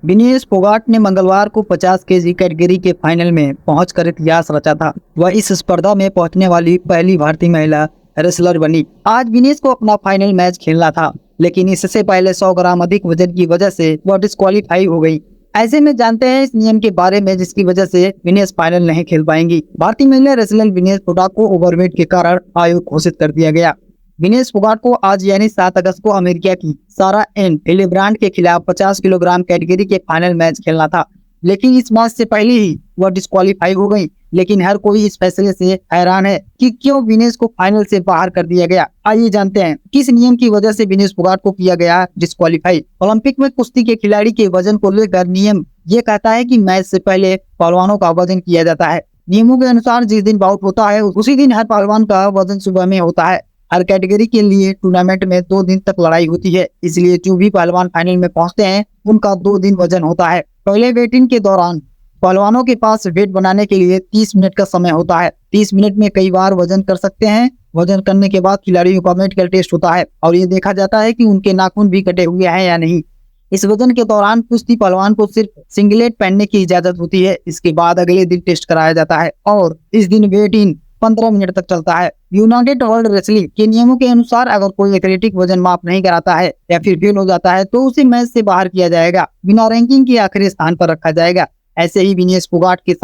विनेश फोगाट ने मंगलवार को 50 केजी कैटेगरी के फाइनल में पहुंचकर इतिहास रचा था। वह इस स्पर्धा में पहुंचने वाली पहली भारतीय महिला रेसलर बनी। आज विनेश को अपना फाइनल मैच खेलना था, लेकिन इससे पहले 100 ग्राम अधिक वजन की वजह से वह डिस्क्वालीफाई हो गई। ऐसे में जानते हैं इस नियम के बारे में जिसकी वजह से विनेश फाइनल नहीं खेल पाएंगी। भारतीय महिला रेसलर विनेश फोगाट को ओवरवेट के कारण आयोग घोषित कर दिया गया। विनेश फोगाट को आज यानी 7 अगस्त को अमेरिका की सारा एन हिलेब्रांड के खिलाफ 50 किलोग्राम कैटेगरी के फाइनल मैच खेलना था, लेकिन इस मैच से पहले ही वह डिस्क्वालीफाई हो गई। लेकिन हर कोई इस फैसले से हैरान है कि क्यों विनेश को फाइनल से बाहर कर दिया गया। आइए जानते हैं किस नियम की वजह से विनेश फोगाट को किया गया डिस्क्वालीफाई। ओलंपिक में कुश्ती के खिलाड़ी के वजन को लेकर नियम ये कहता है कि मैच से पहले पहलवानों का वजन किया जाता है। नियमों के अनुसार जिस दिन बाउट होता है उसी दिन हर पहलवान का वजन सुबह में होता है। हर कैटेगरी के लिए टूर्नामेंट में 2 दिन तक लड़ाई होती है, इसलिए जो भी पहलवान फाइनल में पहुंचते हैं उनका 2 दिन वजन होता है। पहले वेट इन के दौरान पहलवानों के पास वेट बनाने के लिए 30 मिनट का समय होता है। 30 मिनट में कई बार वजन कर सकते हैं। वजन करने के बाद खिलाड़ियों का मेडिकल टेस्ट होता है और ये देखा जाता है कि उनके नाखून भी कटे हुए हैं या नहीं। इस वजन के दौरान कुश्ती पहलवान को सिर्फ सिंगलेट पहनने की इजाजत होती है। इसके बाद अगले दिन टेस्ट कराया जाता है और इस दिन वेट इन 15 मिनट तक चलता है। यूनाइटेड वर्ल्ड रेसलिंग के नियमों के अनुसार अगर कोई एथलेटिक वजन माप नहीं कराता है या फिर फेल हो जाता है तो उसे मैच से बाहर किया जाएगा, बिना रैंकिंग के आखिरी स्थान पर रखा जाएगा। ऐसे ही विनेश फोगाट के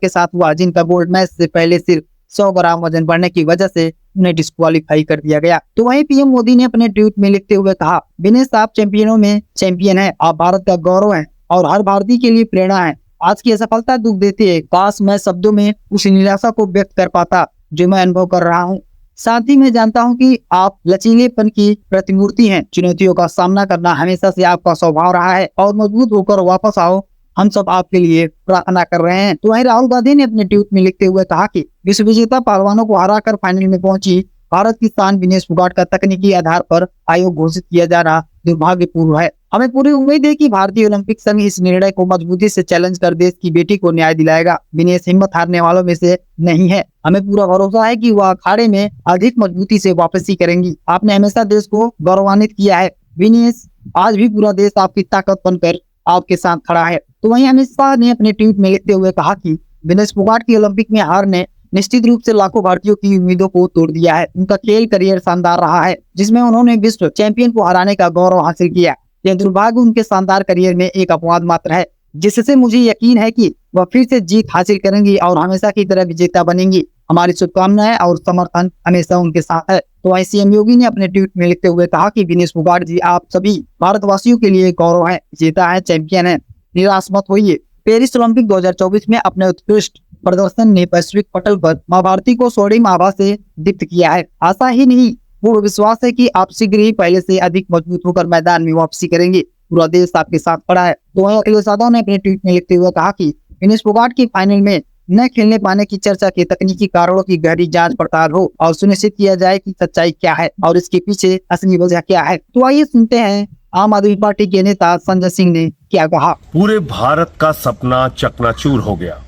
साथ हुआ जिनका गोल्ड मैच से पहले सिर्फ 100 ग्राम वजन बढ़ने की वजह से उन्हें डिस्क्वालीफाई कर दिया गया। तो वहीं पीएम मोदी ने अपने ट्वीट में लिखते हुए कहा, विनेश आप चैंपियनों में चैंपियन है, आप भारत का गौरव है और हर भारतीय के लिए प्रेरणा है। आज की असफलता दुख देती है। काश मैं शब्दों में उस निराशा को व्यक्त कर पाता जो मैं अनुभव कर रहा हूँ। साथ ही मैं जानता हूँ कि आप लचीलेपन की प्रतिमूर्ति हैं। चुनौतियों का सामना करना हमेशा से आपका स्वभाव रहा है और मजबूत होकर वापस आओ, हम सब आपके लिए प्रार्थना कर रहे हैं। तो वहीं राहुल गांधी ने अपने ट्वीट में लिखते हुए कहा कि विश्व विजेता पहलवानों को हराकर फाइनल में पहुंची भारत की शान विनेश फोगाट का तकनीकी आधार पर आयोग घोषित किया जा रहा दुर्भाग्यपूर्ण है। हमें पूरी उम्मीद है कि भारतीय ओलंपिक संघ इस निर्णय को मजबूती से चैलेंज कर देश की बेटी को न्याय दिलाएगा। विनेश हिम्मत हारने वालों में से नहीं है। हमें पूरा भरोसा है कि वह अखाड़े में अधिक मजबूती से वापसी करेंगी। आपने हमेशा देश को गौरवान्वित किया है विनेश, आज भी पूरा देश आपकी ताकत बनकर आपके साथ खड़ा है। तो वहीं अमित शाह ने अपने ट्वीट में लिखते हुए कहा कि विनेश फोगाट की ओलंपिक में हार ने निश्चित रूप से लाखों भारतीयों की उम्मीदों को तोड़ दिया है। उनका खेल करियर शानदार रहा है, जिसमें उन्होंने विश्व चैंपियन को हराने का गौरव हासिल किया। यह दुर्भाग्य उनके शानदार करियर में एक अपवाद मात्र है, जिससे मुझे यकीन है कि वह फिर से जीत हासिल करेंगी और हमेशा की तरह विजेता बनेंगी। हमारी शुभकामनाएं और समर्थन हमेशा उनके साथ है। तो वहीं सीएम योगी ने अपने ट्वीट में लिखते हुए कहा कि विनेश फोगाट जी आप सभी भारतवासियों के लिए गौरव है, विजेता है, चैंपियन है, निराश मत होइए। पेरिस ओलंपिक 2024 में अपने उत्कृष्ट प्रदर्शन ने वैश्विक पटल पर मां भारती को स्वर्णिम आभा से दीप्त किया है। आशा ही नहीं पूर्ण विश्वास है कि आप शीघ्र ही पहले से अधिक मजबूत होकर मैदान में वापसी करेंगे। पूरा देश आपके साथ खड़ा है। तो वहीं अखिलेश यादव ने अपने ट्वीट में लिखते हुए कहा कि विनेश फोगाट की फाइनल में न खेलने पाने की चर्चा के तकनीकी कारणों की गहरी जांच पड़ताल हो और सुनिश्चित किया जाए कि सच्चाई क्या है और इसके पीछे असली वजह क्या है। तो आइए सुनते हैं आम आदमी पार्टी के नेता संजय सिंह ने क्या कहा। पूरे भारत का सपना चकनाचूर हो गया।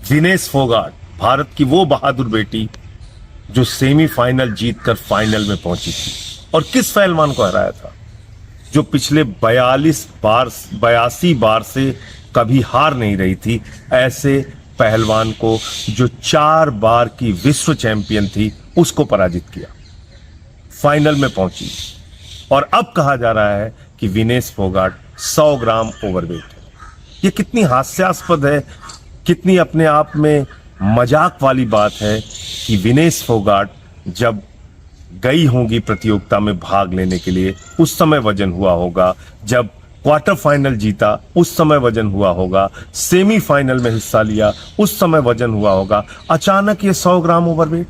विनेश फोगाट भारत की वो बहादुर बेटी जो सेमीफाइनल जीतकर फाइनल में पहुंची थी और किस पहलवान को हराया था जो पिछले 82 बार से कभी हार नहीं रही थी। ऐसे पहलवान को जो 4 बार की विश्व चैंपियन थी उसको पराजित किया, फाइनल में पहुंची। और अब कहा जा रहा है कि विनेश फोगाट 100 ग्राम ओवरवेट है। ये कितनी हास्यास्पद है, कितनी अपने आप में मजाक वाली बात है कि विनेश फोगाट जब गई होंगी प्रतियोगिता में भाग लेने के लिए उस समय वजन हुआ होगा, जब क्वार्टर फाइनल जीता उस समय वजन हुआ होगा, सेमीफाइनल में हिस्सा लिया उस समय वजन हुआ होगा। अचानक ये 100 ग्राम ओवरवेट।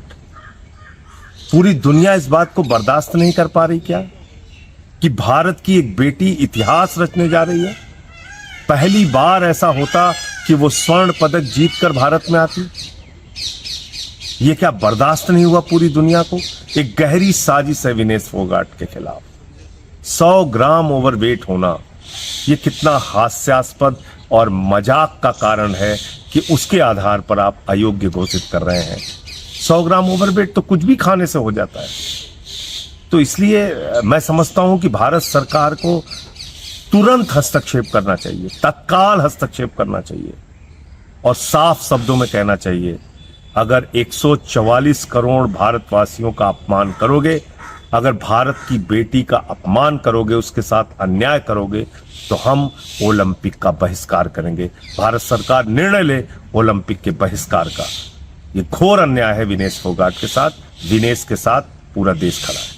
पूरी दुनिया इस बात को बर्दाश्त नहीं कर पा रही क्या कि भारत की एक बेटी इतिहास रचने जा रही है। पहली बार ऐसा होता कि वो स्वर्ण पदक जीतकर भारत में आती। ये क्या बर्दाश्त नहीं हुआ पूरी दुनिया को। एक गहरी साजिश है विनेश फोगाट के खिलाफ। 100 ग्राम ओवरवेट होना ये कितना हास्यास्पद और मजाक का कारण है कि उसके आधार पर आप अयोग्य घोषित कर रहे हैं। 100 ग्राम ओवरवेट तो कुछ भी खाने से हो जाता है। तो इसलिए मैं समझता हूं कि भारत सरकार को तुरंत हस्तक्षेप करना चाहिए, तत्काल हस्तक्षेप करना चाहिए और साफ शब्दों में कहना चाहिए, अगर 144 करोड़ भारतवासियों का अपमान करोगे, अगर भारत की बेटी का अपमान करोगे, उसके साथ अन्याय करोगे, तो हम ओलंपिक का बहिष्कार करेंगे। भारत सरकार निर्णय ले ओलंपिक के बहिष्कार का। ये घोर अन्याय है विनेश फोगाट के साथ। विनेश के साथ पूरा देश खड़ा है।